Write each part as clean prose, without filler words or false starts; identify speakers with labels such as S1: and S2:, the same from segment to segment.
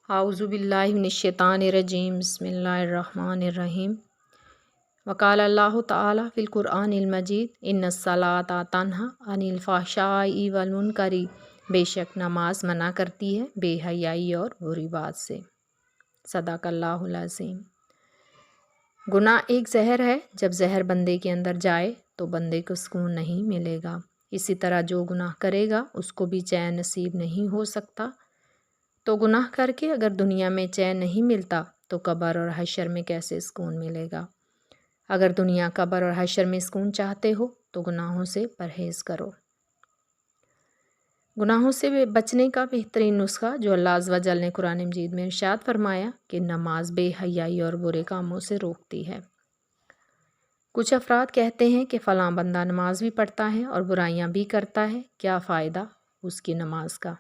S1: اعوذ باللہ من الشیطان الرجیم بسم اللہ الرحمن الرحیم وقال اللہ تعالی فی القرآن المجید ان الصلاۃ تنہی عن الفحشاء والمنکر، بے شک نماز منع کرتی ہے بے حیائی اور بری بات سے۔ صدق اللہ العظیم۔ گناہ ایک زہر ہے، جب زہر بندے کے اندر جائے تو بندے کو سکون نہیں ملے گا۔ اسی طرح جو گناہ کرے گا اس کو بھی چین نصیب نہیں ہو سکتا۔ تو گناہ کر کے اگر دنیا میں چین نہیں ملتا تو قبر اور حشر میں کیسے سکون ملے گا؟ اگر دنیا، قبر اور حشر میں سکون چاہتے ہو تو گناہوں سے پرہیز کرو۔ گناہوں سے بچنے کا بہترین نسخہ جو اللہ عز و جل نے قرآن مجید میں ارشاد فرمایا کہ نماز بے حیائی اور برے کاموں سے روکتی ہے۔ کچھ افراد کہتے ہیں کہ فلاں بندہ نماز بھی پڑھتا ہے اور برائیاں بھی کرتا ہے، کیا فائدہ اس کی نماز کا؟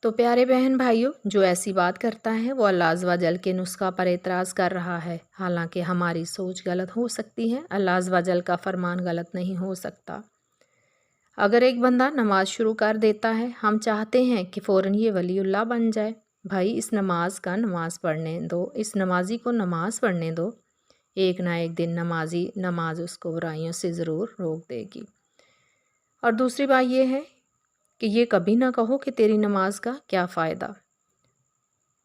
S1: تو پیارے بہن بھائیوں، جو ایسی بات کرتا ہے وہ اللہ عز و جل کے نسخہ پر اعتراض کر رہا ہے، حالانکہ ہماری سوچ غلط ہو سکتی ہے، اللہ عز و جل کا فرمان غلط نہیں ہو سکتا۔ اگر ایک بندہ نماز شروع کر دیتا ہے، ہم چاہتے ہیں کہ فوراً یہ ولی اللہ بن جائے۔ بھائی اس نماز پڑھنے دو، اس نمازی کو نماز پڑھنے دو، ایک نہ ایک دن نماز اس کو برائیوں سے ضرور روک دے گی۔ اور دوسری بات یہ ہے کہ یہ کبھی نہ کہو کہ تیری نماز کا کیا فائدہ،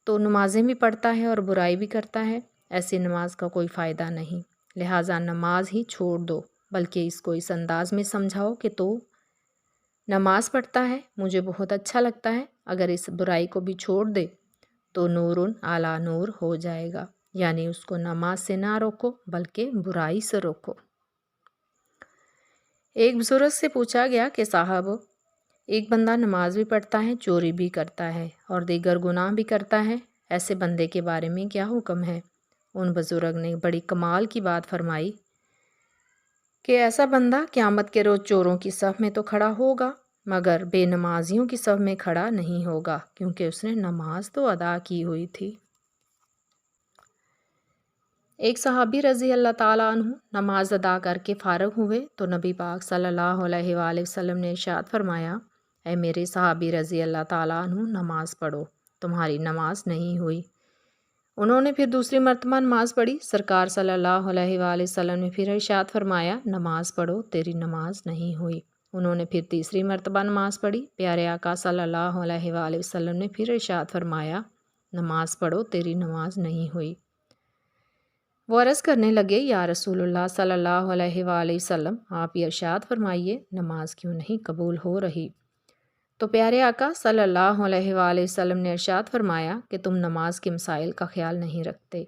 S1: تو نمازیں بھی پڑھتا ہے اور برائی بھی کرتا ہے، ایسی نماز کا کوئی فائدہ نہیں۔ لہٰذا نماز ہی چھوڑ دو، بلکہ اس کو اس انداز میں سمجھاؤ کہ تو نماز پڑھتا ہے، مجھے بہت اچھا لگتا ہے، اگر اس برائی کو بھی چھوڑ دے تو نور علی نور ہو جائے گا، یعنی اس کو نماز سے نہ روکو بلکہ برائی سے روکو۔ ایک بزرگ سے پوچھا گیا کہ صاحب، ایک بندہ نماز بھی پڑھتا ہے، چوری بھی کرتا ہے اور دیگر گناہ بھی کرتا ہے، ایسے بندے کے بارے میں کیا حکم ہے؟ ان بزرگ نے بڑی کمال کی بات فرمائی کہ ایسا بندہ قیامت کے روز چوروں کی صف میں تو کھڑا ہوگا مگر بے نمازیوں کی صف میں کھڑا نہیں ہوگا، کیونکہ اس نے نماز تو ادا کی ہوئی تھی۔ ایک صحابی رضی اللہ تعالیٰ عنہ نماز ادا کر کے فارغ ہوئے تو نبی پاک صلی اللہ علیہ وآلہ وسلم نے ارشاد فرمایا، اے میرے صحابی رضی اللہ تعالیٰ عنہ، نماز پڑھو، تمہاری نماز نہیں ہوئی۔ انہوں نے پھر دوسری مرتبہ نماز پڑھی، سرکار صلی اللہ علیہ وآلہ وسلم نے پھر ارشاد فرمایا، نماز پڑھو، تیری نماز نہیں ہوئی۔ انہوں نے پھر تیسری مرتبہ نماز پڑھی، پیارے آقا صلی اللہ علیہ وآلہ وسلم نے پھر ارشاد فرمایا، نماز پڑھو، تیری نماز نہیں ہوئی۔ وہ عرض کرنے لگے، یا رسول اللہ صلی اللہ علیہ وآلہ وسلم، آپ یہ ارشاد فرمائیے، نماز کیوں نہیں قبول ہو رہی؟ تو پیارے آقا صلی اللہ علیہ وآلہ وسلم نے ارشاد فرمایا کہ تم نماز کے مسائل کا خیال نہیں رکھتے۔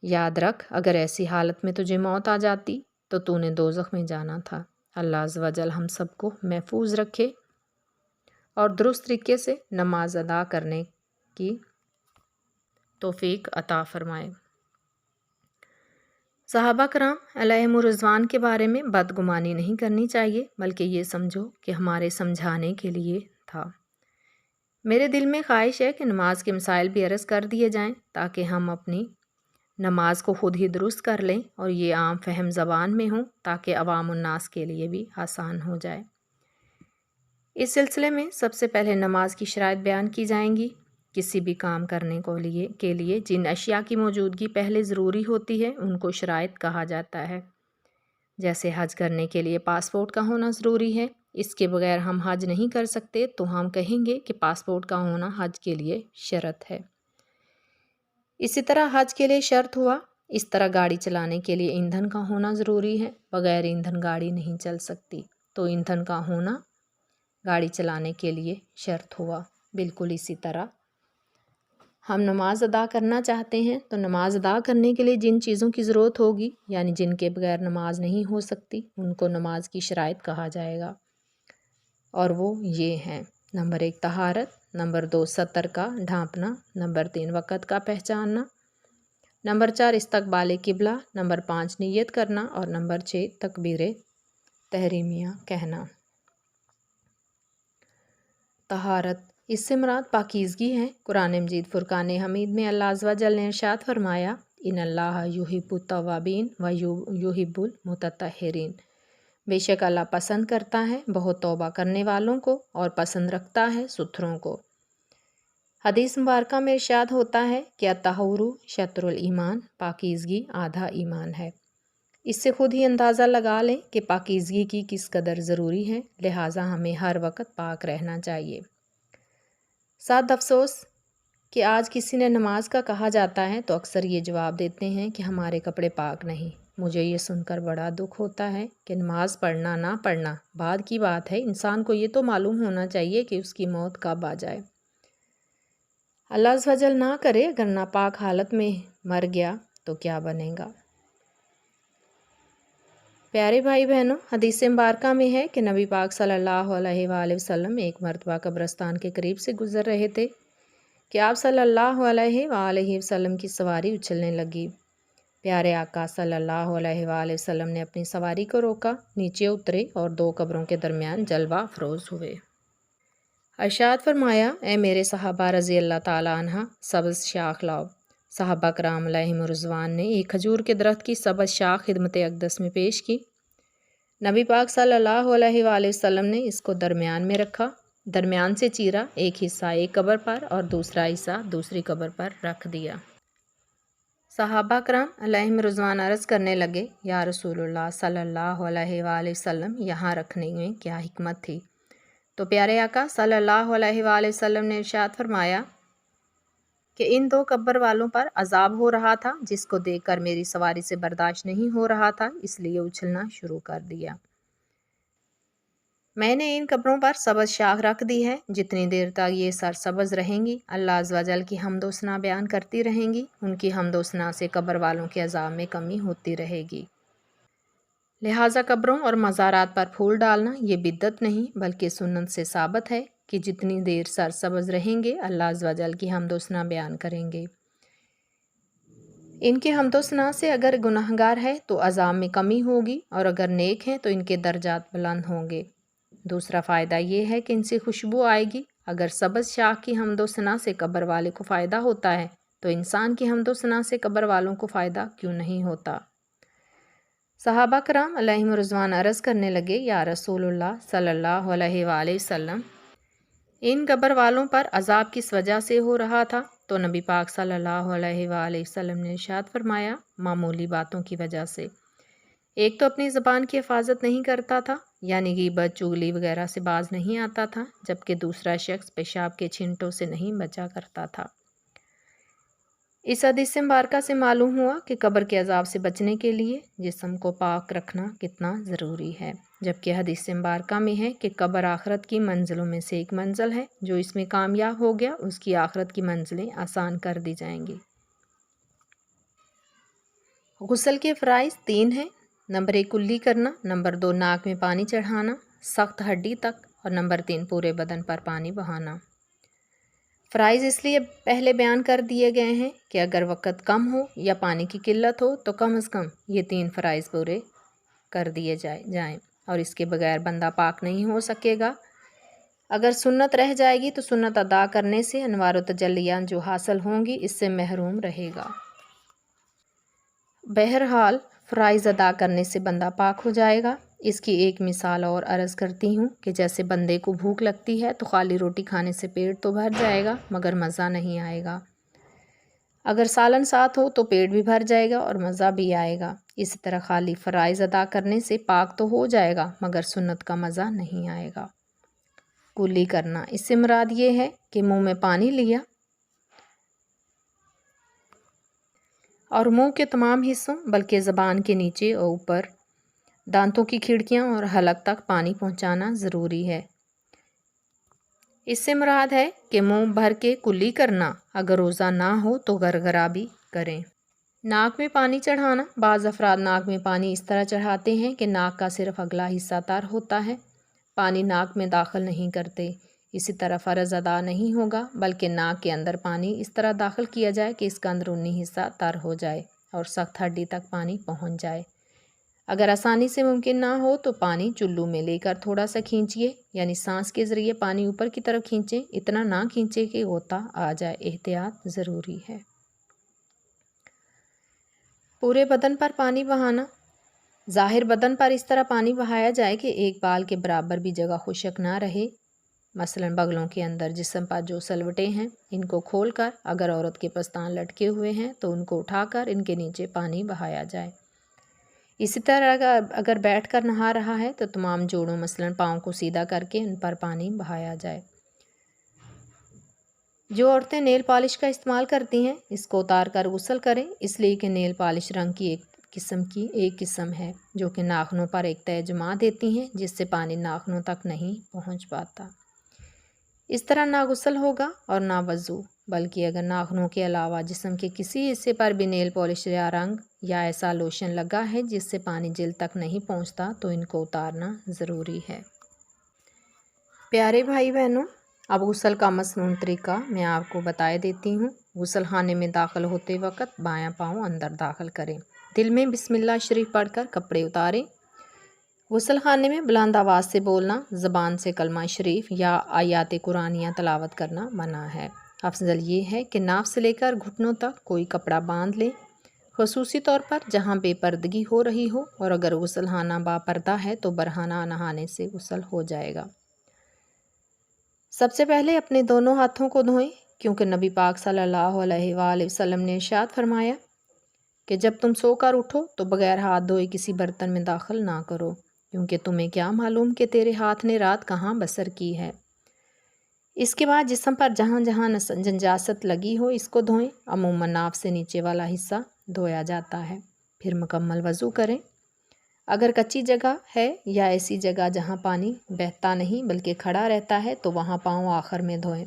S1: یاد رکھ، اگر ایسی حالت میں تجھے موت آ جاتی تو تو نے دوزخ میں جانا تھا۔ اللہ عز و جل ہم سب کو محفوظ رکھے اور درست طریقے سے نماز ادا کرنے کی توفیق عطا فرمائے۔ صحابہ کرام علیہم الرضوان کے بارے میں بدگمانی نہیں کرنی چاہیے، بلکہ یہ سمجھو کہ ہمارے سمجھانے کے لیے تھا۔ میرے دل میں خواہش ہے کہ نماز کے مسائل بھی عرض کر دیے جائیں تاکہ ہم اپنی نماز کو خود ہی درست کر لیں اور یہ عام فہم زبان میں ہوں تاکہ عوام الناس کے لیے بھی آسان ہو جائے۔ اس سلسلے میں سب سے پہلے نماز کی شرائط بیان کی جائیں گی۔ کسی بھی کام کرنے کے لیے جن اشیاء کی موجودگی پہلے ضروری ہوتی ہے ان کو شرائط کہا جاتا ہے۔ جیسے حج کرنے کے لیے پاسپورٹ کا ہونا ضروری ہے، اس کے بغیر ہم حج نہیں کر سکتے تو ہم کہیں گے کہ پاسپورٹ کا ہونا حج کے لیے شرط ہے۔ اسی طرح حج کے لیے شرط ہوا، اس طرح گاڑی چلانے کے لیے ایندھن کا ہونا ضروری ہے، بغیر ایندھن گاڑی نہیں چل سکتی، تو ایندھن کا ہونا گاڑی چلانے کے لیے شرط ہوا۔ بالکل اسی طرح ہم نماز ادا کرنا چاہتے ہیں تو نماز ادا کرنے کے لیے جن چیزوں کی ضرورت ہوگی، یعنی جن کے بغیر نماز نہیں ہو سکتی، ان کو نماز کی شرائط کہا جائے گا، اور وہ یہ ہیں: نمبر 1 طہارت، نمبر 2 سطر کا ڈھانپنا، نمبر 3 وقت کا پہچاننا، نمبر 4 استقبال قبلہ، نمبر 5 نیت کرنا، اور نمبر 6 تکبیر تحریمیہ کہنا۔ طہارت، اس سے مراد پاکیزگی ہے۔ قرآن مجید فرقان حمید میں اللہ عز و جل نے ارشاد فرمایا، ان اللہ یحب التوابین و یحب المتطہرین، بے شک اللہ پسند کرتا ہے بہت توبہ کرنے والوں کو اور پسند رکھتا ہے ستھروں کو۔ حدیث مبارکہ میں ارشاد ہوتا ہے کہ الطہور شطر الایمان، پاکیزگی آدھا ایمان ہے۔ اس سے خود ہی اندازہ لگا لیں کہ پاکیزگی کی کس قدر ضروری ہے، لہٰذا ہمیں ہر وقت پاک رہنا چاہیے۔ ساتھ افسوس کہ آج کسی نے نماز کا کہا جاتا ہے تو اکثر یہ جواب دیتے ہیں کہ ہمارے کپڑے پاک نہیں۔ مجھے یہ سن کر بڑا دکھ ہوتا ہے کہ نماز پڑھنا نہ پڑھنا بعد کی بات ہے، انسان کو یہ تو معلوم ہونا چاہیے کہ اس کی موت کب آ جائے۔ اللہ عز و جل نہ کرے اگر ناپاک حالت میں مر گیا تو کیا بنے گا۔ پیارے بھائی بہنوں، حدیث مبارکہ میں ہے کہ نبی پاک صلی اللہ علیہ وآلہ وسلم ایک مرتبہ قبرستان کے قریب سے گزر رہے تھے کہ آپ صلی اللہ علیہ وآلہ وسلم کی سواری اچھلنے لگی۔ پیارے آقا صلی اللہ علیہ وآلہ وسلم نے اپنی سواری کو روکا، نیچے اترے اور دو قبروں کے درمیان جلوہ افروز ہوئے۔ ارشاد فرمایا، اے میرے صحابہ رضی اللہ تعالیٰ عنہ، سبز شاخ لاؤ۔ صحابہ کرام علیہم رضوان نے ایک کھجور کے درخت کی سبز شاخ خدمت اقدس میں پیش کی۔ نبی پاک صلی اللہ علیہ وآلہ وسلم نے اس کو درمیان میں رکھا، درمیان سے چیرا، ایک حصہ ایک قبر پر اور دوسرا حصہ دوسری قبر پر رکھ دیا۔ صحابہ کرام علیہم رضوان عرض کرنے لگے، یا رسول اللہ صلی اللہ علیہ وآلہ وسلم، یہاں رکھنے میں کیا حکمت تھی؟ تو پیارے آقا صلی اللہ علیہ وآلہ وسلم نے ارشاد فرمایا کہ ان دو قبر والوں پر عذاب ہو رہا تھا، جس کو دیکھ کر میری سواری سے برداشت نہیں ہو رہا تھا، اس لیے اچھلنا شروع کر دیا۔ میں نے ان قبروں پر سبز شاخ رکھ دی ہے، جتنی دیر تک یہ سرسبز رہیں گی اللہ عز و جل کی حمد و ثنا بیان کرتی رہیں گی، ان کی حمد و ثنا سے قبر والوں کے عذاب میں کمی ہوتی رہے گی۔ لہٰذا قبروں اور مزارات پر پھول ڈالنا یہ بدعت نہیں بلکہ سنت سے ثابت ہے کہ جتنی دیر سرسبز رہیں گے اللہ عز و جل کی حمد و ثنا بیان کریں گے۔ ان کے حمد و ثنا سے اگر گناہگار ہے تو عذاب میں کمی ہوگی، اور اگر نیک ہیں تو ان کے درجات بلند ہوں گے۔ دوسرا فائدہ یہ ہے کہ ان سے خوشبو آئے گی۔ اگر سبز شاخ کی حمد و ثنا سے قبر والے کو فائدہ ہوتا ہے تو انسان کی حمد و ثنا سے قبر والوں کو فائدہ کیوں نہیں ہوتا؟ صحابہ کرام علیہم رضوان عرض کرنے لگے، یا رسول اللہ صلی اللہ علیہ وآلہ وسلم، ان قبر والوں پر عذاب کس وجہ سے ہو رہا تھا؟ تو نبی پاک صلی اللہ علیہ وآلہ وسلم نے ارشاد فرمایا، معمولی باتوں کی وجہ سے۔ ایک تو اپنی زبان کی حفاظت نہیں کرتا تھا، یعنی غیبت چغلی وغیرہ سے باز نہیں آتا تھا، جبکہ دوسرا شخص پیشاب کے چھینٹوں سے نہیں بچا کرتا تھا۔ اس حدیث مبارکہ سے معلوم ہوا کہ قبر کے عذاب سے بچنے کے لیے جسم کو پاک رکھنا کتنا ضروری ہے، جبکہ حدیث مبارکہ میں ہے کہ قبر آخرت کی منزلوں میں سے ایک منزل ہے، جو اس میں کامیاب ہو گیا اس کی آخرت کی منزلیں آسان کر دی جائیں گی۔ غسل کے فرائض 3 ہیں۔ نمبر 1 کلی کرنا، نمبر 2 ناک میں پانی چڑھانا سخت ہڈی تک، اور نمبر 3 پورے بدن پر پانی بہانا۔ فرائض اس لیے پہلے بیان کر دیے گئے ہیں کہ اگر وقت کم ہو یا پانی کی قلت ہو تو کم از کم یہ 3 فرائض پورے کر دیے جائیں، اور اس کے بغیر بندہ پاک نہیں ہو سکے گا۔ اگر سنت رہ جائے گی تو سنت ادا کرنے سے انوار و تجلیات جو حاصل ہوں گی اس سے محروم رہے گا۔ بہرحال فرائض ادا کرنے سے بندہ پاک ہو جائے گا۔ اس کی ایک مثال اور عرض کرتی ہوں کہ جیسے بندے کو بھوک لگتی ہے تو خالی روٹی کھانے سے پیٹ تو بھر جائے گا مگر مزہ نہیں آئے گا، اگر سالن ساتھ ہو تو پیٹ بھی بھر جائے گا اور مزہ بھی آئے گا۔ اسی طرح خالی فرائض ادا کرنے سے پاک تو ہو جائے گا مگر سنت کا مزہ نہیں آئے گا۔ کلی کرنا، اس سے مراد یہ ہے کہ منہ میں پانی لیا اور منہ کے تمام حصوں بلکہ زبان کے نیچے اور اوپر، دانتوں کی کھڑکیاں اور حلق تک پانی پہنچانا ضروری ہے۔ اس سے مراد ہے کہ منہ بھر کے کلی کرنا، اگر روزہ نہ ہو تو گرگرا بھی کریں۔ ناک میں پانی چڑھانا، بعض افراد ناک میں پانی اس طرح چڑھاتے ہیں کہ ناک کا صرف اگلا حصہ تر ہوتا ہے، پانی ناک میں داخل نہیں کرتے۔ اسی طرح فرض ادا نہیں ہوگا بلکہ ناک کے اندر پانی اس طرح داخل کیا جائے کہ اس کا اندرونی حصہ تر ہو جائے اور سخت ہڈی تک پانی پہنچ جائے۔ اگر آسانی سے ممکن نہ ہو تو پانی چلو میں لے کر تھوڑا سا کھینچیے، یعنی سانس کے ذریعے پانی اوپر کی طرف کھینچیں، اتنا نہ کھینچے کہ غوطہ آ جائے، احتیاط ضروری ہے۔ پورے بدن پر پانی بہانا، ظاہر بدن پر اس طرح پانی بہایا جائے کہ ایک بال کے برابر بھی جگہ خشک نہ رہے۔ مثلاً بغلوں کے اندر جسم پر جو سلوٹیں ہیں ان کو کھول کر اگر عورت کے پستان لٹکے ہوئے ہیں تو ان کو اٹھا کر ان کے نیچے پانی بہایا جائے۔ اسی طرح اگر بیٹھ کر نہا رہا ہے تو تمام جوڑوں مثلاً پاؤں کو سیدھا کر کے ان پر پانی بہایا جائے۔ جو عورتیں نیل پالش کا استعمال کرتی ہیں اس کو اتار کر غسل کریں، اس لیے کہ نیل پالش رنگ کی ایک قسم ہے جو کہ ناخنوں پر ایک تہ جما دیتی ہیں جس سے پانی ناخنوں تک نہیں پہنچ پاتا۔ اس طرح نہ غسل ہوگا اور نہ وضو، بلکہ اگر ناخنوں کے علاوہ جسم کے کسی حصے پر بھی نیل پالش یا رنگ یا ایسا لوشن لگا ہے جس سے پانی جلد تک نہیں پہنچتا تو ان کو اتارنا ضروری ہے۔ پیارے بھائی بہنوں، اب غسل کا مصنون طریقہ میں آپ کو بتائے دیتی ہوں۔ غسل خانے میں داخل ہوتے وقت بایاں پاؤں اندر داخل کریں، دل میں بسم اللہ شریف پڑھ کر کپڑے اتاریں۔ غسل خانے میں بلند آواز سے بولنا، زبان سے کلمہ شریف یا آیات قرآنیہ تلاوت کرنا منع ہے۔ افضل یہ ہے کہ ناف سے لے کر گھٹنوں تک کوئی کپڑا باندھ لیں، خصوصی طور پر جہاں بے پردگی ہو رہی ہو، اور اگر غسل خانہ با پردہ ہے تو برہنہ نہانے سے غسل ہو جائے گا۔ سب سے پہلے اپنے دونوں ہاتھوں کو دھوئیں، کیونکہ نبی پاک صلی اللہ علیہ وآلہ وسلم نے ارشاد فرمایا کہ جب تم سو کر اٹھو تو بغیر ہاتھ دھوئے کسی برتن میں داخل نہ کرو، کیونکہ تمہیں کیا معلوم کہ تیرے ہاتھ نے رات کہاں بسر کی ہے۔ اس کے بعد جسم پر جہاں جہاں نجاست لگی ہو اس کو دھوئیں، عموماً ناف سے نیچے والا حصہ دھویا جاتا ہے، پھر مکمل وضو کریں۔ اگر کچی جگہ ہے یا ایسی جگہ جہاں پانی بہتا نہیں بلکہ کھڑا رہتا ہے تو وہاں پاؤں آخر میں دھوئیں،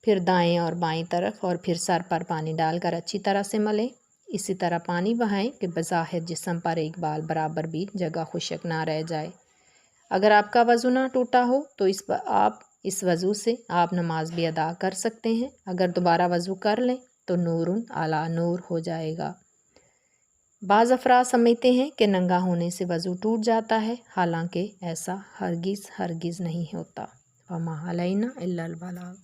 S1: پھر دائیں اور بائیں طرف اور پھر سر پر پانی ڈال کر اچھی طرح سے ملیں۔ اسی طرح پانی بہائیں کہ بظاہر جسم پر ایک بال برابر بھی جگہ خشک نہ رہ جائے۔ اگر آپ کا وضو نہ ٹوٹا ہو تو اس وضو سے آپ نماز بھی ادا کر سکتے ہیں۔ اگر دوبارہ وضو کر لیں تو نور علی نور ہو جائے گا۔ بعض افراد سمجھتے ہیں کہ ننگا ہونے سے وضو ٹوٹ جاتا ہے، حالانکہ ایسا ہرگز نہیں ہوتا۔ وما علینا الا البلاغ۔